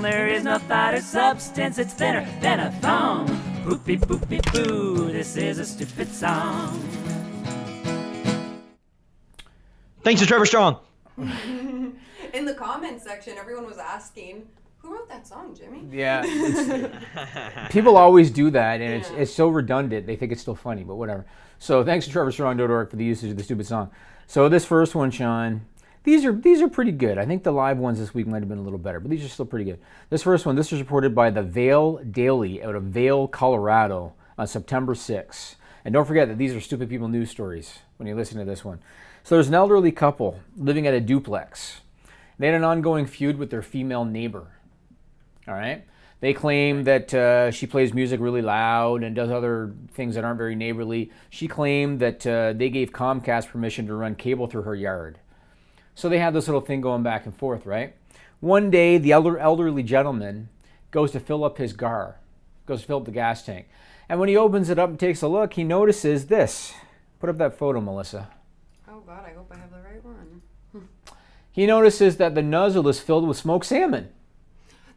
there is no thought or substance. It's thinner than a thumb. Poopy poopy poo, this is a stupid song. Thanks to Trevor Strong. In the comments section, everyone was asking, who wrote that song, Jimmy? Yeah. People always do that, and it's so redundant, they think it's still funny, but whatever. So thanks to TrevorStrong.org for the usage of the stupid song. So this first one, Sean, these are pretty good. I think the live ones this week might have been a little better, but these are still pretty good. This first one, this was reported by the Vail Daily out of Vail, Colorado on September 6th. And don't forget that these are stupid people news stories when you listen to this one. So there's an elderly couple living at a duplex. They had an ongoing feud with their female neighbor. All right? They claim that she plays music really loud and does other things that aren't very neighborly. She claimed that they gave Comcast permission to run cable through her yard. So they had this little thing going back and forth, right? One day, the elderly gentleman goes to fill up his car, goes to fill up the gas tank. And when he opens it up and takes a look, he notices this. Put up that photo, Melissa. Oh, God, I hope I have the right one. He notices that the nozzle is filled with smoked salmon.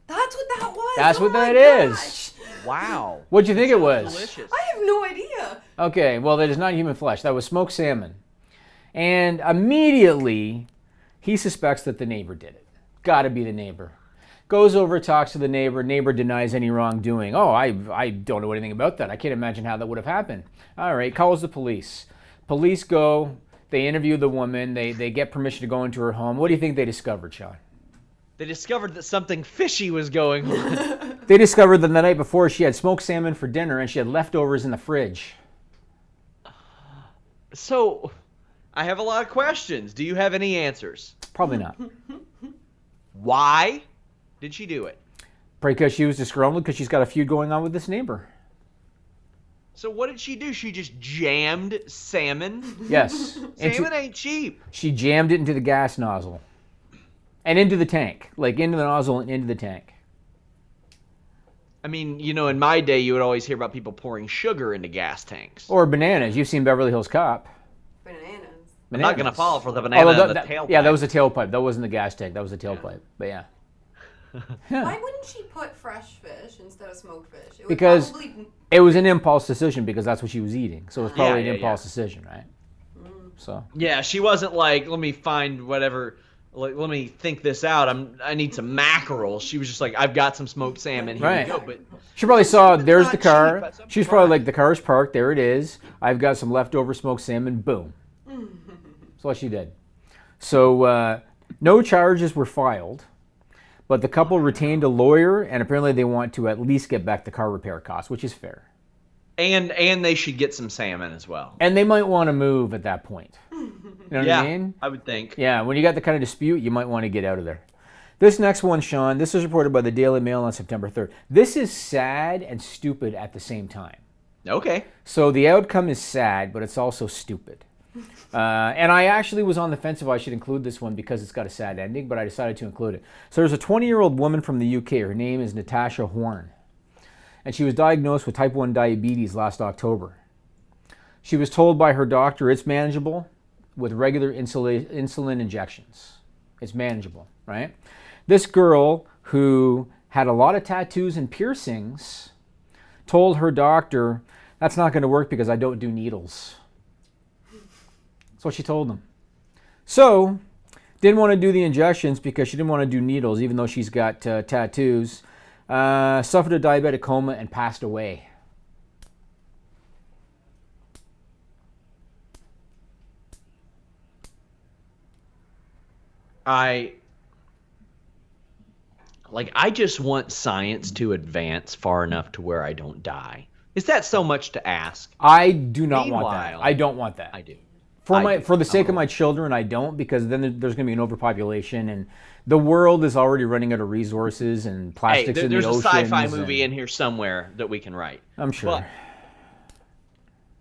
That's what that was. That's oh what that gosh. is. Wow. What'd you think it was? Delicious. I have no idea. Okay, well, that is not human flesh. That was smoked salmon. And immediately, he suspects that the neighbor did it. Gotta be the neighbor. Goes over, talks to the neighbor. Neighbor denies any wrongdoing. Oh, I don't know anything about that. I can't imagine how that would have happened. All right, calls the police. Police go. They interview the woman. They get permission to go into her home. What do you think they discovered, Sean? They discovered that something fishy was going on. They discovered that the night before she had smoked salmon for dinner and she had leftovers in the fridge. So, I have a lot of questions. Do you have any answers? Probably not. Why did she do it? Because she was disgruntled because she's got a feud going on with this neighbor. So what did she do? She just jammed salmon? Yes. Salmon ain't cheap. She jammed it into the gas nozzle. And into the tank. Like into the nozzle and into the tank. I mean, you know, in my day, you would always hear about people pouring sugar into gas tanks. Or bananas. You've seen Beverly Hills Cop. Bananas. I'm not going to fall for the banana in the tailpipe. Yeah, that was the tailpipe. That wasn't the gas tank. That was the tailpipe. But yeah. Why wouldn't she put fresh fish instead of smoked fish? It would Because probably... it was an impulse decision because that's what she was eating. So it was probably Yeah, an impulse decision, right? So. Yeah, she wasn't like, let me find whatever, like, let me think this out. I need some mackerel. She was just like, I've got some smoked salmon. Here Right. you go. But She probably saw, there's not the cheap car. at some She's point. probably like, the car's parked. There it is. I've got some leftover smoked salmon. Boom. That's what she did. So no charges were filed, but the couple retained a lawyer, and apparently they want to at least get back the car repair costs, which is fair. And they should get some salmon as well. And they might want to move at that point. You know what I mean? I would think. Yeah, when you got the kind of dispute, you might want to get out of there. This next one, Sean, this was reported by the Daily Mail on September 3rd. This is sad and stupid at the same time. Okay. So the outcome is sad, but it's also stupid. And I actually was on the fence if I should include this one because it's got a sad ending, but I decided to include it. So there's a 20-year-old woman from the UK. Her name is Natasha Horn. And she was diagnosed with type 1 diabetes last October. She was told by her doctor it's manageable with regular insulin injections. It's manageable, right? This girl who had a lot of tattoos and piercings told her doctor, that's not going to work because I don't do needles. That's what she told him. So, didn't want to do the injections because she didn't want to do needles, even though she's got tattoos. Suffered a diabetic coma and passed away. I just want science to advance far enough to where I don't die. Is that so much to ask? I do not want that. Meanwhile, I don't want that. I do. For the sake of my children, I don't, because then there's going to be an overpopulation, and the world is already running out of resources and plastics in the oceans. There's a sci-fi movie in here somewhere that we can write. I'm sure. But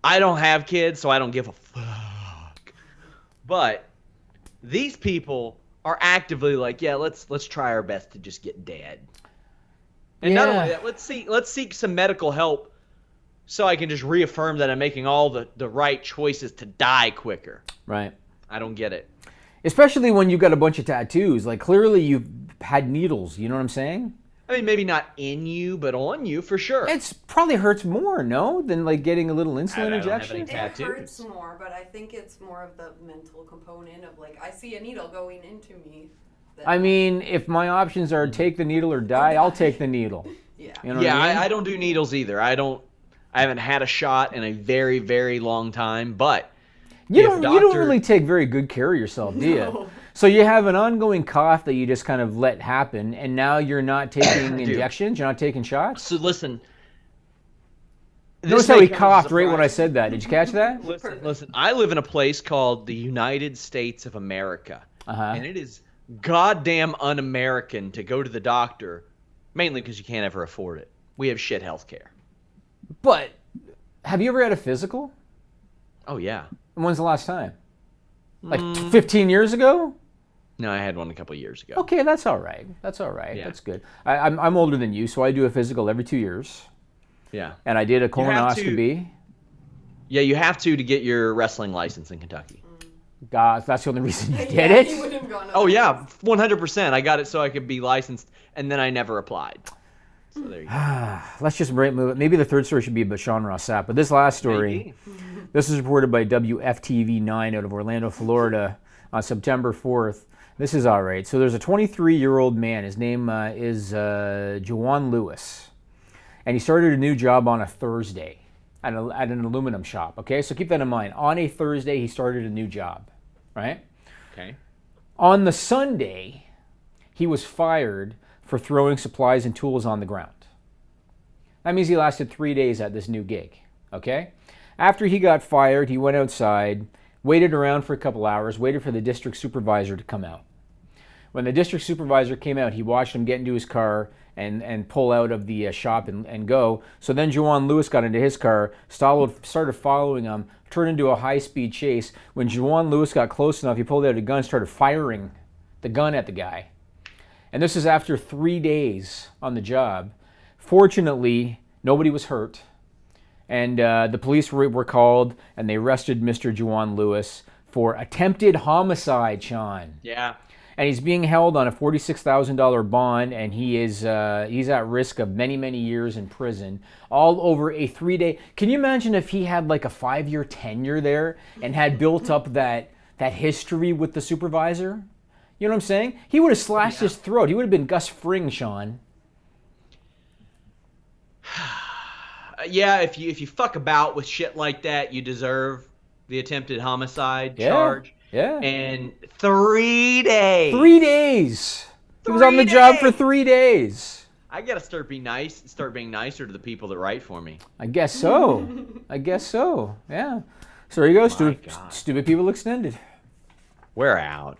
I don't have kids, so I don't give a fuck. But these people are actively like, yeah, let's try our best to just get dead. And not only that, let's seek some medical help so I can just reaffirm that I'm making all the right choices to die quicker. Right. I don't get it. Especially when you've got a bunch of tattoos. Like, clearly you've had needles. You know what I'm saying? I mean, maybe not in you, but on you for sure. It's probably hurts more, no, than like getting a little insulin I don't have injection. any It tattoos. hurts more, but I think it's more of the mental component of like I see a needle going into me. I mean, if my options are take the needle or die, I'll take the needle. Yeah. You know Yeah, what I mean? I don't do needles either. I haven't had a shot in a very, very long time, but You if don't. a You don't doctor- really take very good care of yourself, do you? No. So you have an ongoing cough that you just kind of let happen, and now you're not taking Dude. injections. You're not taking shots. So listen. Notice this how may he come as a coughed right when I surprise. said that. Did you catch that? Listen. I live in a place called the United States of America, Uh-huh. and it is goddamn un-American to go to the doctor, mainly because you can't ever afford it. We have shit health care. But have you ever had a physical? Oh yeah. And when's the last time? Like 15 years ago? No, I had one a couple years ago. Okay, that's all right. That's all right. Yeah. That's good. I'm older than you, so I do a physical every 2 years, Yeah. and I did a have to- colonoscopy. Yeah, you have to get your wrestling license in Kentucky. God, that's the only reason you Yeah, did he it. wouldn't have gone Oh yeah, otherwise. 100%. I got it so I could be licensed, and then I never applied. So there you go. Let's just move it. Maybe the third story should be about Sean Ross Sapp, but this last story. Maybe. This is reported by WFTV9 out of Orlando, Florida on September 4th. This is all right. So there's a 23-year-old man. His name is Juwan Lewis. And he started a new job on a Thursday at an aluminum shop. Okay, so keep that in mind. On a Thursday, he started a new job, right? Okay. On the Sunday, he was fired for throwing supplies and tools on the ground. That means he lasted 3 days at this new gig, okay? After he got fired, he went outside, waited around for a couple hours, waited for the district supervisor to come out. When the district supervisor came out, he watched him get into his car and pull out of the shop and go. So then Juwan Lewis got into his car, started following him, turned into a high-speed chase. When Juwan Lewis got close enough, he pulled out a gun, started firing the gun at the guy. And this is after 3 days on the job. Fortunately, nobody was hurt. And the police were called, and they arrested Mr. Juwan Lewis for attempted homicide, Sean. Yeah. And he's being held on a $46,000 bond, and he's at risk of many, many years in prison, all over a 3-day. Can you imagine if he had like a 5-year tenure there and had built up that history with the supervisor? You know what I'm saying? He would have slashed his throat. He would have been Gus Fring, Sean. Yeah, if you fuck about with shit like that, you deserve the attempted homicide charge. Yeah. And 3 days. 3 days. He was on the 3 job for days. 3 days. I gotta start being nicer to the people that write for me. I guess so. Yeah. So there you go. God. Stupid People Extended. We're out.